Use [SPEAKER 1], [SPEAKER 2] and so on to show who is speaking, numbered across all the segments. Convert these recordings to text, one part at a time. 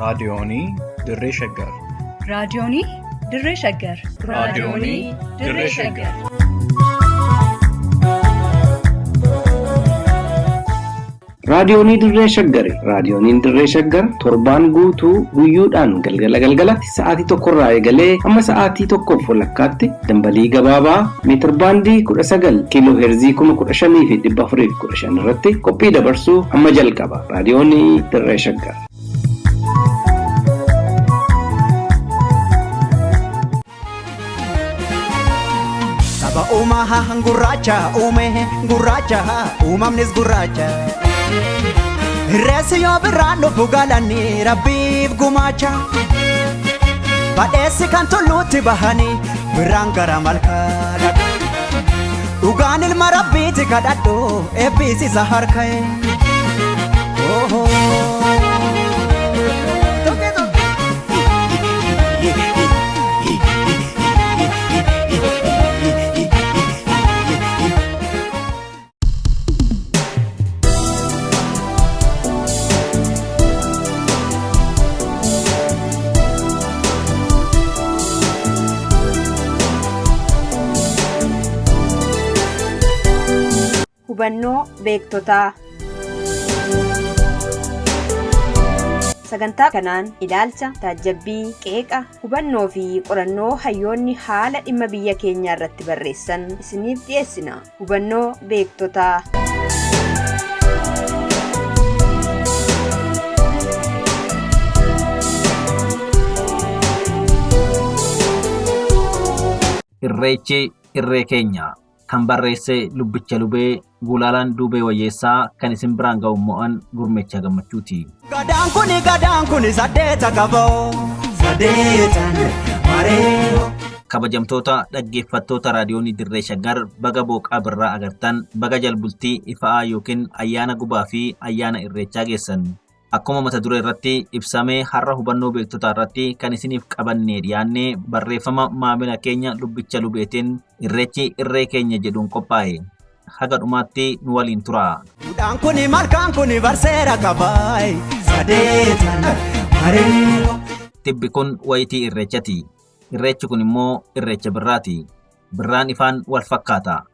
[SPEAKER 1] raadiyoonii Dirree Shaggar.
[SPEAKER 2] raadiyoonii Dirree Shaggar.
[SPEAKER 1] raadiyoonii Dirree Shaggar.
[SPEAKER 3] Raadiyoonii Dirree Shaggari. Raadiyooniin Dirree Shaggar torbaan guutuu guyyoodhaan galgalatti sa'aatii tokkorraa eegalee hamma sa'aatii tokkoof walakkaatti dambalii gabaabaa meetir baandii 19 kiiloo heerzii 15,415 irratti qophii dabarsuu amma jalqaba. Raadiyoonii Dirree Shaggar.
[SPEAKER 4] Saba uumaa gurraacha uume gurraacha uumamnis gurraacha. Reessi yoo birraan dhufu galanii rabbiif gumaacha. Badheessi kan tulluutti bahanii birraan gara malkaa dhaqu. Dhugaan ilma rabbiiti kadhadhu eebbisiisa harka'e.
[SPEAKER 5] Hubannoo beektotaa. Sagantaa kanaan ilaalcha, taajabbii, qeeqa, hubannoo fi qorannoo hayyoonni haala dhimma biyya keenyaa irratti barreessan isiniif dhiyeessina. Hubannoo beektotaa.
[SPEAKER 6] Irreechi irree keenya. Kan barreesse Lubbicha Lubee, Gulaalaan Duubee Wayyeessaa, kan isin biraan ga'u mo'an Gurmeechaa Gammachuuti.
[SPEAKER 4] Gadaan kuni saddeeta qaboo saddeetan mareeyo.
[SPEAKER 6] Kabajamtoota dhaggeeffattoota raadiyoonii Dirree Shaggar baga booqaa birraa agartan, baga jalbultii ifa'aa yookiin ayyaana gubaa fi ayyaana irreechaa geessan. Akkuma mata duree irratti ibsamee har'a hubannoo beektotaa irratti kan isiniif qabannee dhiyaanne barreeffama maamila keenya Lubbicha Lubeetiin irreechi irree keenya jedhuun qophaa'e. Haga dhumaatti nu waliin tura.
[SPEAKER 4] Duudhaan kuni malkaan kuni barseera qabaayi sadeetan mareeyo.
[SPEAKER 6] Tibbi kun wayitii irreechati. Irreechi kun immoo irreecha birraati. Birraan ifaan wal fakkaata.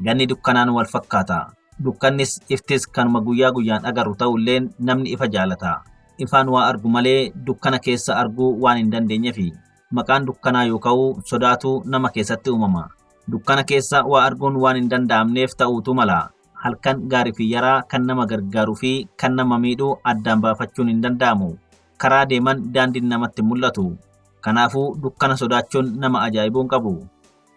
[SPEAKER 6] Ganni dukkanaan wal fakkaata. Dukkannis iftis kanuma guyyaa guyyaan agarru ta'ulleen namni ifa jaalata. Ifaan waa argu malee dukkana keessa arguu waan hin dandeenyeefi. Maqaan dukkanaa yoo ka'u sodaatu nama keessatti uumama. Dukkana keessa waa arguun waan hin danda'amneef ta'uutu mala. Halkan gaarii fi yaraa kan nama gargaaruu fi kan nama miidhuu addaan baafachuun hin danda'amu. Karaa deeman daandiin namatti mul'atu. Kanaafuu dukkana sodaachuun nama ajaa'ibuun qabu.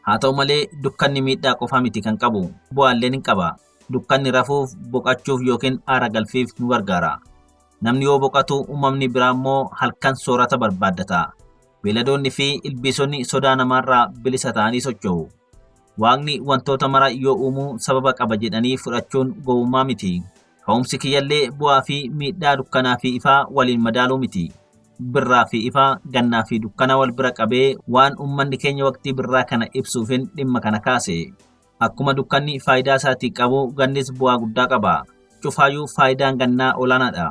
[SPEAKER 6] Haa ta'u malee dukkanni miidhaa qofaa miti kan qabu. Bu'aalleen hin qaba. Dukkanni rafuuf, boqachuuf yookiin aara galfiif nu gargaara. Namni yoo boqatu uumamni biraa immoo halkan soorata barbaaddata. Beeladoonni fi ilbiisonni sodaa namaarraa bilisa ta'anii socho'u. Waaqni wantoota mara yoo uumuu sababa qaba jedhanii fudhachuun gowwummaa miti. Ka'umsi kiyyallee bu'aa fi miidhaa dukkanaa fi ifaa waliin madaaluu miti. Birraa fi ifaa, gannaa fi dukkana wal bira qabee waan uummanni keenya waqtii birraa kana ibsuufin dhimma kana kaase. Akkuma dukkanni faayidaa isaatii qabu gannis bu'aa guddaa qaba. Cufaayyuu faayidaan gannaa olaanaadha.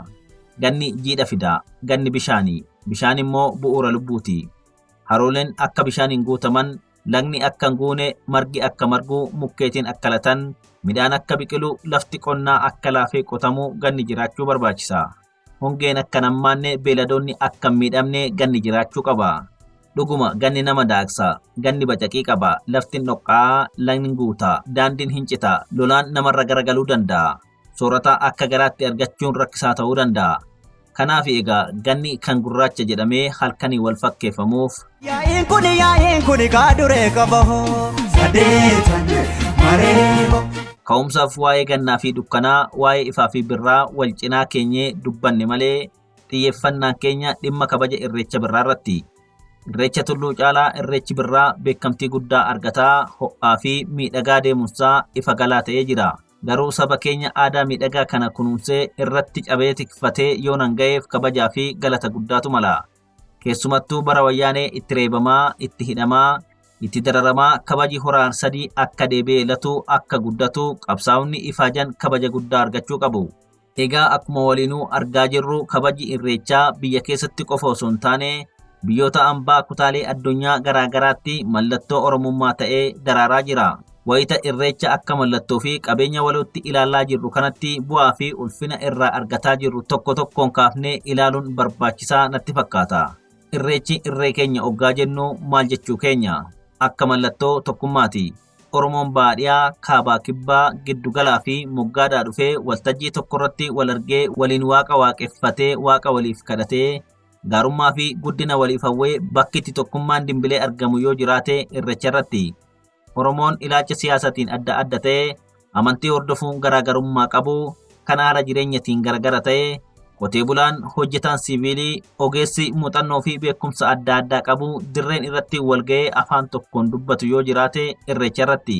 [SPEAKER 6] Ganni jiidha fida. Ganni bishaanii. Bishaan immoo bu'uura lubbuuti. Harooleen akka bishaaniin guutaman, lagni akka hin guune, margi akka margu, mukkeetiin akka latan, midhaan akka biqilu, lafti qonnaa akka laafee qotamu ganni jiraachuu barbaachisa. Hongeen akka nammaanne, beeladoonni akka hin miidhamne ganni jiraachuu qaba. Dhuguma ganni nama daaksa, ganni bacaqii qaba, laftiin dhoqqaa, lagni guuta, daandiin hincita, lolaan namarra garagaluu danda'a. Soorata akka garaatti argachuun rakkisaa ta'uu danda'a. Kanaaf egaa ganni kan gurraacha jedhamee halkanii wal fakkeeffamuuf.
[SPEAKER 4] Yaa'iin kuni kaaduree qaboo sadeetan mareeyo.
[SPEAKER 6] Ka'umsaaf waa'ee gannaa fi dukkanaa, waa'ee ifaa fi birraa wal cinaa keenyee dubbanne malee xiyyeeffannaan keenya dhimma kabaja irreecha birraa irratti. Irreecha tulluu caalaa irreechi birraa beekamtii guddaa argataa, ho'aa fi miidhagaa deemuunsaa ifa galaa ta'ee jira. Garuu saba keenya aadaa miidhagaa kana kunuunsee irratti cabee tikfatee yoo nan ga'eef kabajaa fi galata guddaatu mala. Keessumattuu bara wayyaanee itti reebamaa, itti hidhamaa, itti dararamaa kabaji horaan sadii akka deebi'ee latu akka guddatu qabsaa'onni ifaajan kabaja guddaa argachuu qabu. Egaa akkuma waliinuu argaa jirru kabaji irreechaa biyya keessatti qofa osoo hin taane biyyoota ambaa kutaalee addunyaa garaagaraatti mallattoo oromummaa ta'ee daraaraa jira. Wayita irreecha akka mallattoo fi qabeenya walootti ilaalaa jirru kanatti bu'aa fi ulfina irraa argataa jirru tokko tokkoon kaafnee ilaaluun barbaachisaa natti fakkaata. Irreechi irree keenya oggaa jennu maal jechuu keenya? Akka mallattoo tokkummaati. Oromoon baadiyyaa, kaabaa kibbaa, giddugalaa fi moggaadhaa dhufee waltajjii tokkorratti wal argee waliin waaqa waaqeffatee waaqa waliif kadhatee gaarummaa fi guddina waliif hawwee bakki itti tokkummaan dimbilee argamu yoo jiraate irreecha irratti. Oromoon ilaalcha siyaasatiin adda adda ta'e, amantii hordofuun garaagarummaa qabu, kan haala jireenyatiin garagara ta'e, qotee bulaan, hojjetaan siviilii, ogeessi muuxannoo fi beekumsa adda addaa qabu dirreen irratti walga'ee afaan tokkoon dubbatu yoo jiraate irreecha irratti.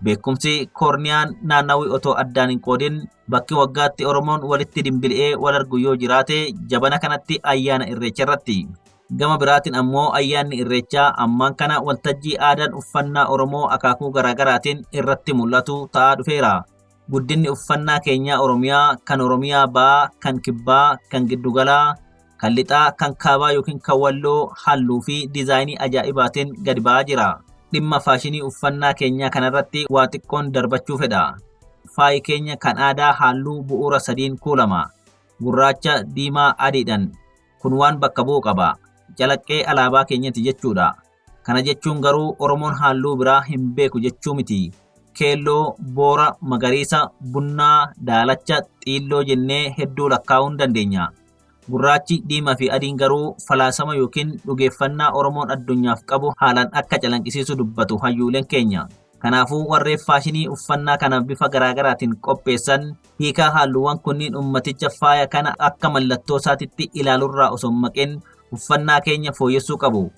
[SPEAKER 6] Beekumsi koorniyaan naannawii otoo addaan hin qoodin bakki waggaatti Oromoon walitti dimbili'ee wal argu yoo jiraate jabana kanatti ayyaana irreecha irratti. Gama biraatiin ammoo ayyaanni irreechaa ammaan kana waltajjii aadaan uffannaa Oromoo akaakuu garaagaraatiin irratti mul'atu ta'aa dhufeera. Guddinni uffannaa keenyaa Oromiyaa kan Oromiyaa ba'aa, kan kibbaa, kan giddugalaa, kan lixaa, kan kaabaa yookiin kan walloo halluu fi diizaayinii ajaa'ibaatiin gadi ba'aa jira. Dhimma faashinii uffannaa keenyaa kanarratti waa xiqqoon darbachuu fedha. Faayi keenya kan aadaa halluu bu'uura sadiin kuulama. Gurraacha, diimaa, adiidhaan. Kun waan bakka bu'u qaba. Calaqqee alaabaa keenyati jechuudha. Kana jechuun garuu Oromoon halluu biraa hin beeku jechuu miti. Keelloo, boora, magariisa, bunnaa, daalacha, xiilloo jennee hedduu lakkaa'uu hin dandeenya. Gurraachi, diimaa fi adiin garuu falaasama yookiin dhugeeffannaa Oromoon addunyaaf qabu haalaan akka calanqisiisu dubbatu hayyuuleen keenya. Kanaafuu warreen faashinii uffannaa kana bifa garaagaraatiin qopheessan hiikaa halluuwwan kunniin ummaticha faaya kana akka mallattoo isaatitti ilaalurraa osoo hin maqin uffannaa keenya fooyyessuu qabu.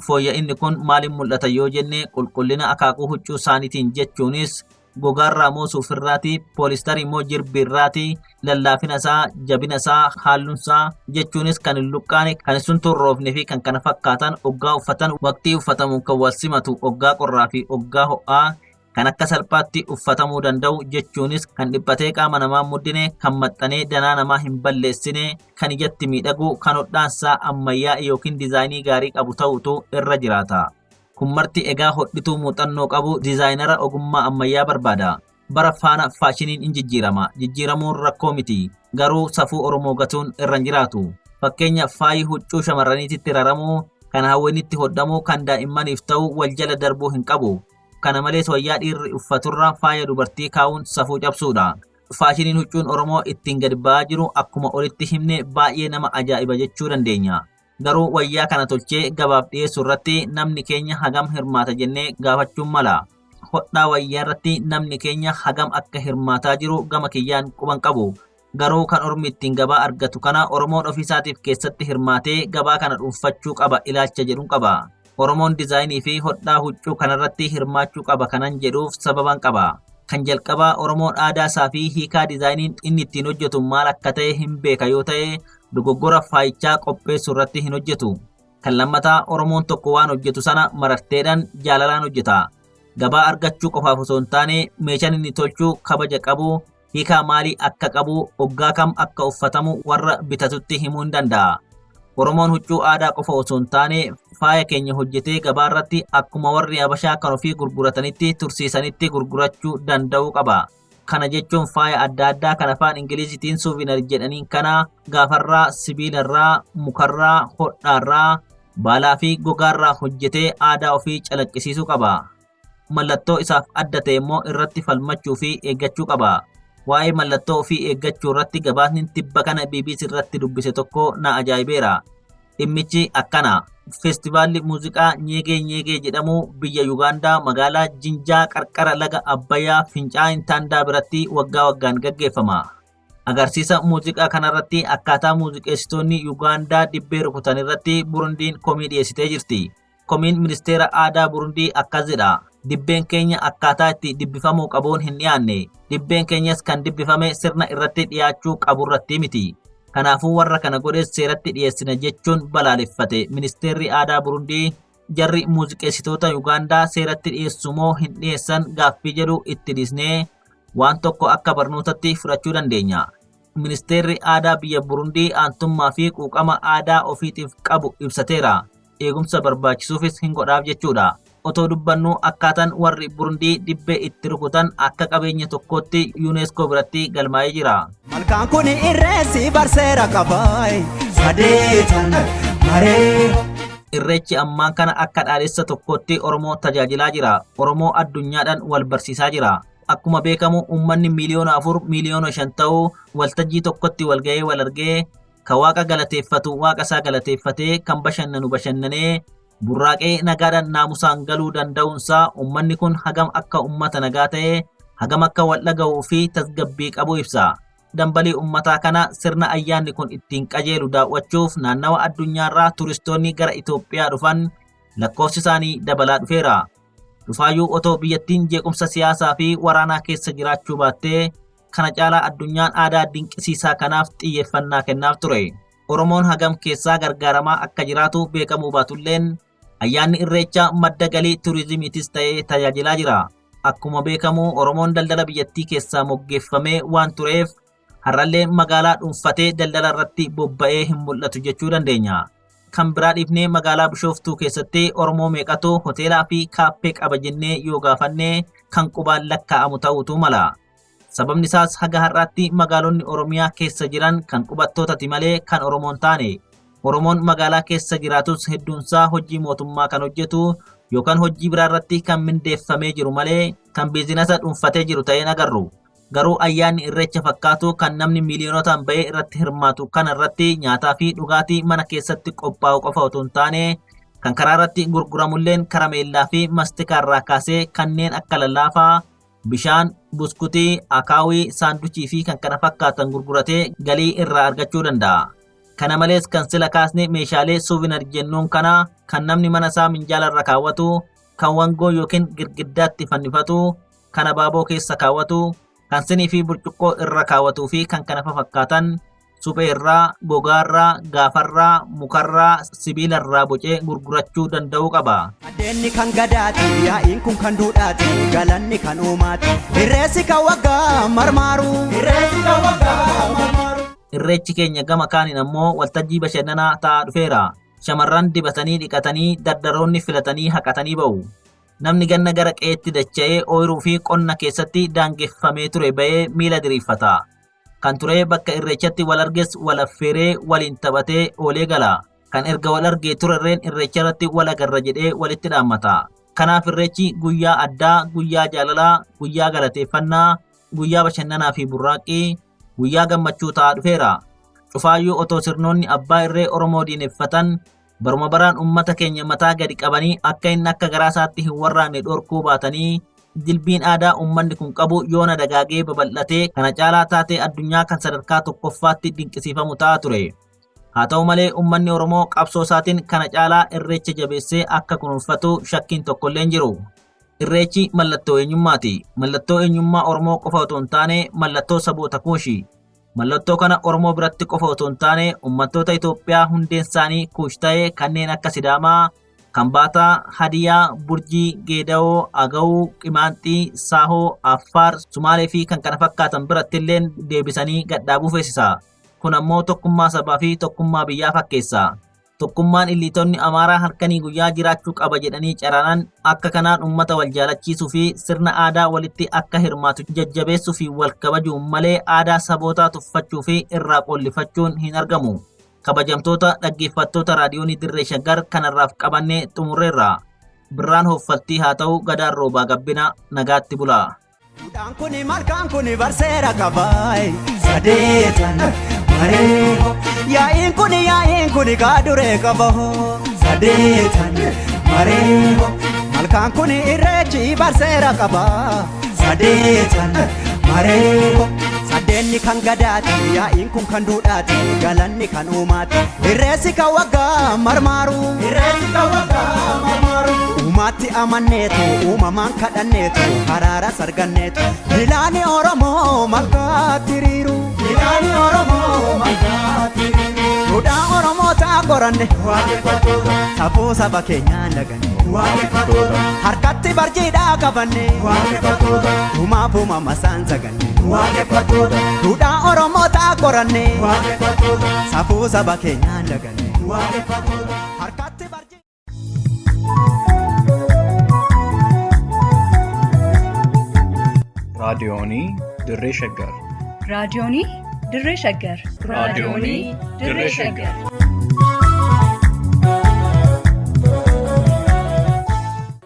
[SPEAKER 6] Fooyya'inni kun maaliin mul'ata yoo jenne qulqullina akaakuu huccuu isaaniitiin jechuunis gogaarraa moo suufirraati, poolistarii moo jirbiirraati, lallaafina isaa, jabina isaa, halluun isaa jechuunis kan hin luqqaane, kan hin turroofne fi kan kana fakkaatan oggaa uffatan waqtii uffatamuun kan wal simatu oggaa qorraa fi oggaa ho'aa kan akka salphaatti uffatamuu danda'u jechuunis kan dhiphatee qaama namaa muddine, kan maxxanee danaa namaa hin balleessine, kan ijatti miidhagu, kan hodhaansaa ammayyaa yookiin diizaayinii gaarii qabu ta'utu irra jiraata. Kun marti egaa hodhituu muuxannoo qabu diizaayinara ogummaa ammayyaa barbaada. Bara faana faashiniin in jijjiirama. Jijjiiramuun rakkoo miti. Garuu safuu Oromoo gatuun irra hin jiraatu. Fakkeenya faayi huccuu shamarraniititti raramuu, kan hawwanitti hodhamuu, kan daa'immaniif ta'u wal jala darbuu hin qabu. Kana malees wayyaa dhiirri uffaturra faaya dubartii kaa'uun safuu cabsuudha. Faashiniin huccuun Oromoo ittiin gad ba'aa jiru akkuma olitti himne baay'ee nama ajaa'iba jechuu dandeenya. Garuu wayyaa kana tolchee gabaaf dhiyeessuu irratti namni keenya hagam hirmaata jennee gaafachuun mala. Hodhaa wayyaa irratti namni keenya hagam akka hirmaataa jiru gama kiyyaan quban qabu. Garuu kan Ormi ittiin gabaa argatu kana Oromoon ofiisaatiif keessatti hirmaatee gabaa kana dhuunfachuu qaba ilaalcha jedhuun qaba. Oromoon diizaayinii fi hodhaa huccuu kanarratti hirmaachuu qaba kanan jedhuuf sababan qaba. Kan jalqabaa Oromoon aadaa isaa fi hiikaa diizaayiniin inni ittiin hojjetu maal akka ta'e hin beeka yoo ta'e dogoggora faayichaa qopheessuu irratti hin hojjetu. Kan lammataa Oromoon tokko waan hojjetu sana mararteedhaan jaalalaan hojjeta. Gabaa argachuu qofaaf osoo hin taane meeshaan inni tolchuu kabaja qabu, hiikaa maalii akka qabu, oggaa kam akka uffatamu warra bitatutti himuu hin danda'a. Oromoon huccuu aadaa qofa osoo hin taane faaya keenya hojjetee gabaa irratti akkuma warri Habashaa kan ofii gurguratanitti tursiisanitti gurgurachuu danda'uu qaba. Kana jechuun faaya adda addaa kan afaan Ingilizitiin suuvinar jedhaniin kana gaafarraa, sibiilarraa, mukarraa, hodhaarraa, baalaa fi gogaarraa hojjetee aadaa ofii calaqqisiisuu qaba. Mallattoo isaaf adda ta'e immoo irratti falmachuu fi eeggachuu qaba. Waa'ee mallattoo ofii eeggachuu irratti gabaasni tibba kana BBC irratti dubbise tokko na ajaa'ibeera. Dhimmichi akkana. Feestivaalli muuziqaa Nyeegee jedhamu biyya Yuugaandaa magaalaa Jinjaa qarqara laga Abbayyaa Fincaa'aa Taandaa biratti waggaa waggaan gaggeeffama. Agarsiisa muuziqaa kanarratti akkaataa muuziqeessitoonni Yuugaandaa dibbee rukutan irratti Burundiin komii dhiyeessitee jirti. Komiin ministeera aadaa Burundii akkas jedha. Dibbeen keenya akkaataa itti dibbifamuu qabuun hin dhiyaanne. Dibbeen keenyas kan dibbifame sirna irratti dhiyaachuu qaburratti miti. Kanaafuu warra kana godhes seeratti dhiyeessina jechuun balaaleffate ministeerri aadaa Burundii. Jarri muuziqeessitoota Yuugaandaa seeratti dhiyeessu moo hin dhiyeessan gaaffii jedhu itti dhiisnee waan tokko akka barnootatti fudhachuu dandeenya. ministeerri aadaa biyya Burundii aantummaa fi quuqama aadaa ofiitiif qabu ibsateera. Eegumsa barbaachisuufis hin godhaaf jechuudha. Otoo dubbannu akkaataan warri Burundii dibbee itti rukutan akka qabeenya tokkootti UNESCO biratti galmaa'ee jira.
[SPEAKER 4] Malkaan kun irreessi barseera qabaay sadeetan maree.
[SPEAKER 6] Irreechi ammaan kana akka dhaalessa tokkootti Oromoo tajaajilaa jira. Oromoo addunyaadhaan wal barsiisaa jira. Akkuma beekamu uummanni miliyoona 4 miliyoona 5 ta'uu waltajjii tokkotti walga'ee wal argee kan waaqa galateeffatu waaqa isaa galateeffatee kan bashannanu bashannanee burraaqee nagaadhaan naamusaan galuu danda'uunsaa uummanni kun hagam akka uummata nagaa ta'e hagam akka wal dhaga'uu fi tasgabbii qabu ibsa. Dambalii uummataa kana sirna ayyaanni kun ittiin qajeelu daawwachuuf naannawa addunyaarraa turistoonni gara Itoophiyaa dhufan lakkoofsi isaanii dabalaa dhufeera. Dhufaayyuu otoo biyyattiin jeequmsa siyaasaa fi waraanaa keessa jiraachuu baattee kana caalaa addunyaan aadaa dinqisiisaa kanaaf xiyyeeffannaa kennaaf ture. Oromoon hagam keessaa gargaaramaa akka jiraatu beekamuu baatulleen ayyaanni irreechaa madda galii turizimiitis ta'ee tajaajilaa jira. Akkuma beekamu Oromoon daldala biyyattii keessaa moggeeffamee waan tureef har'allee magaalaa dhuunfatee daldala irratti bobba'ee hin mul'atu jechuu dandeenya. Kan biraa dhiifnee magaalaa Bishooftuu keessatti Oromoo meeqatu hoteelaa fi kaaffee qaba jennee yoo gaafanne kan qubaan lakkaa'amu ta'utu mala. Sababni isaas haga har'aatti magaalonni Oromiyaa keessa jiran kan qubattootati malee kan Oromoon taane. Oromoon magaalaa keessa jiraatus hedduunsaa hojii mootummaa kan hojjetu yookaan hojii biraa irratti kan mindeeffamee jiru malee kan biizinasa dhuunfatee jiru ta'een agarru. Garuu ayyaanni irreecha fakkaatu kan namni miiliyoonotaan ba'ee irratti hirmaatu kana irratti nyaataa fi dhugaatii mana keessatti qophaa'u qofa otoo hin taane kan karaa irratti gurguramulleen karameellaa fi mastikaa irraa kaasee kanneen akka lallaafaa, bishaan, buskutii, akaawii, saanduchii fi kan kana fakkaatan gurguratee galii irraa argachuu danda'a. Kana malees kan sila kaasne meeshaalee suuvinar jennuun kana kan namni mana isaa minjaala irra kaawwatu, kan wangoo yookiin girgiddaatti fannifatu, kan abaaboo keessa kaawwatu, kan sinii fi burcuqqoo irra kaawwatuu fi kan kana fakkaatan suphee irraa, gogaa irraa, gaafarraa, mukarraa, sibiila irraa bocee gurgurachuu danda'uu qaba.
[SPEAKER 4] Addeenni kan gadaati, yaa'iin kun kan duudhaati, galanni kan uumaati. Irreessi kan waggaa marmaaru.
[SPEAKER 6] Irreechi keenya gama kaaniin ammoo waltajjii bashannanaa ta'aa dhufeera. Shamarran dibatanii dhiqatanii dardaroonni filatanii haqatanii ba'u. Namni ganna gara qe'eetti dacha'ee ooyiruu fi qonna keessatti daangeffamee ture ba'ee miila diriirfata. Kan ture bakka irreechatti wal arges wal affeeree waliin taphatee oolee gala. Kan erga wal argee turerreen irreecha irratti wal agarra jedhee walitti dhaammata. Kanaaf irreechi guyyaa addaa, guyyaa jaalalaa, guyyaa galateeffannaa, guyyaa bashannanaa fi burraaqii, guyyaa gammachuu ta'aa dhufeera. Cufaayyuu otoo sirnoonni abbaa irree Oromoo diineffatan baruma baraan uummata keenya mataa gadi qabanii akka inni akka garaasaatti hin warraanne dhorkuu baatanii jilbiin aadaa uummanni kun qabu yoona dagaagee babal'atee kana caalaa taatee addunyaa kan sadarkaa tokkoffaatti dinqisiifamu ta'a ture. Haa ta'u malee uummanni Oromoo qabsoo isaatiin kana caalaa irreecha jabeessee akka kunuunfatu shakkiin tokkollee hin jiru. Irreechi mallattoo eenyummaati. Mallattoo eenyummaa Oromoo qofa otoo hin taane mallattoo saboota kuushi. Mallattoo kana Oromoo biratti qofa otoo hin taane uummattoota Itoophiyaa hundeen isaanii kuush ta'ee kanneen akka Sidaamaa, Kambaataa, Hadiyaa, Burjii, Geeda'oo, Agawuu, Qimaanxii, Saahoo, Affaar, Sumaalee fi kan kana fakkaatan biratti illee deebisanii gadhaabuu feesisa. Kun ammoo tokkummaa sabaa fi tokkummaa biyyaa fakkeessa. Tokkummaan illiitonni Amaaraa halkanii guyyaa jiraachuu qaba jedhanii caraanan akka kanaan uummata wal jaalachiisuu fi sirna aadaa walitti akka hirmaatu jajjabeessuu fi wal kabajuun malee aadaa sabootaa tuffachuu fi irraa qollifachuun hin argamu. Kabajamtoota dhaggeeffattoota raadiyoonii Dirree Shaggar kanarraaf qabannee xumurreerra. Birraan hoffaltii haa ta'u gadaan roobaa gabbina nagaatti bulaa.
[SPEAKER 4] Duudhaan kuni malkaan kuni barseera qabaay sadeetan mareeho. Yaa'iin kuni gaaduree qabaho sadeetan mareeho. Malkaan kuni irreechi barseera qabaa sadeetan mareeho. Sadeenni kan gadaati, yaa'iin kun kan duudhaati, galanni kan uumaati. Irreessi kan waggaa marmaaru. Uumaatti amanneetu, uumamaan kadhanneetu, haraara sarganneetu. Ilaani Oromoo malkaatti riiru. Duudhaan Oromoo ta'a qoranne safuu saba keenyaan daganne harkatti barjiidhaa qabanne humaaf uumamasaan saganne duudhaa oromootaa qoranne safuu saba keenyaan daganne harkatti barjiidhaa.
[SPEAKER 1] raadiyoonii dirree shaggar
[SPEAKER 2] raadiyoonii dirree shaggar
[SPEAKER 1] raadiyoonii dirree shaggar